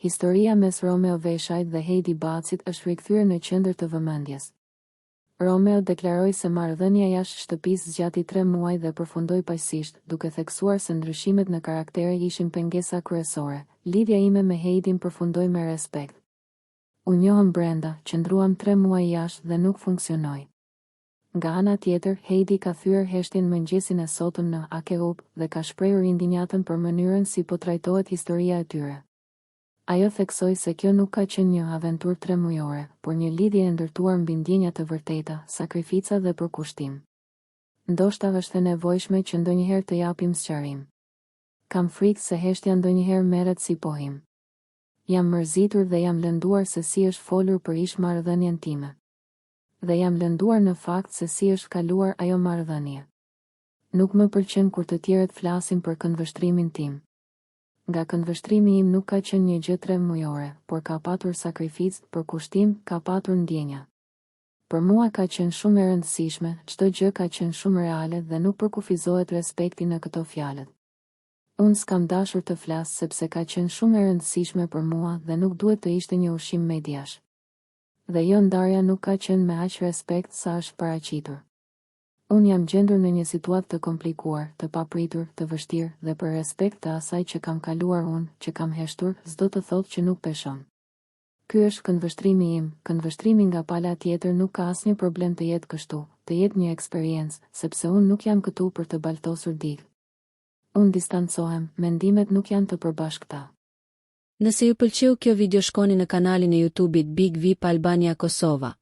Historia mes Romeo Veshajt dhe Heidi Bacit është rikthyer në qendër të vëmendjes. Romeo deklaroi se marrëdhënia jashtë shtëpisë zgjati 3 muaj dhe përfundoi paqësisht, duke theksuar se ndryshimet në karaktere ishin pengesa kryesore. Lidhja ime me Heidin përfundoi me respekt. U njohëm brenda, qëndruam 3 muaj jashtë dhe nuk funksionoi. Nga ana tjetër, Heidi ka thyer heshtjen mëngjesin e sotëm në Akeup dhe ka shprehur indinjatën për mënyrën si po trajtohet historia e tyre. Ajo theksoi se kjo nuk ka qenë një aventurë 3 mujore, por një lidhje e ndërtuar mbi ndjenja të vërteta, sakrifica dhe përkushtim. Ndoshta është e nevojshme që ndonjëherë të japim sqarim. Kam frikë se heshtja ndonjëherë merret si pohim. Jam mërzitur dhe jam lënduar se si është folur për ish marrëdhënien time. Dhe jam lënduar në fakt se si është kaluar ajo marrëdhënie. Nuk më pëlqen kur të tjerët flasin për këndvështrimin tim. Nga këndvështrimi im nuk ka qenë një gjë 3 mujore, por ka patur sakrificë, përkushtim, ka patur ndjenja. Për mua ka qenë shumë e rëndësishme, çdo gjë ka qenë shumë reale dhe nuk përkufizohet respekti në këto fjalët. Unë s'kam dashur të flas sepse ka qenë shumë e rëndësishme për mua dhe nuk duhet të ishte një ushqim mediash. Dhe jo ndarja nuk ka qenë me aq respekt sa është paraqitur. Unë jam gjendur në një situatë të komplikuar, të papritur, të vështirë dhe për respekt të asaj që kam kaluar unë, që kam heshtur, s'do të thotë që nuk peshon. Ky është këndvështrimi im, këndvështrimi nga pala tjetër nuk ka asnjë problem të jetë kështu, të jetë një eksperiencë, sepse unë nuk jam këtu për të baltosur dikë. Unë distancohem, mendimet nuk janë të përbashkëta. Nëse ju pëlqeu kjo video, shkoni në kanalin e YouTube-it Big VIP Albania Kosova.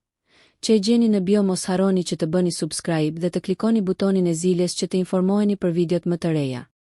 Që e gjeni në bio, mos harroni që të bëni subscribe dhe të klikoni butonin e ziljes që të informoheni për videot më të reja.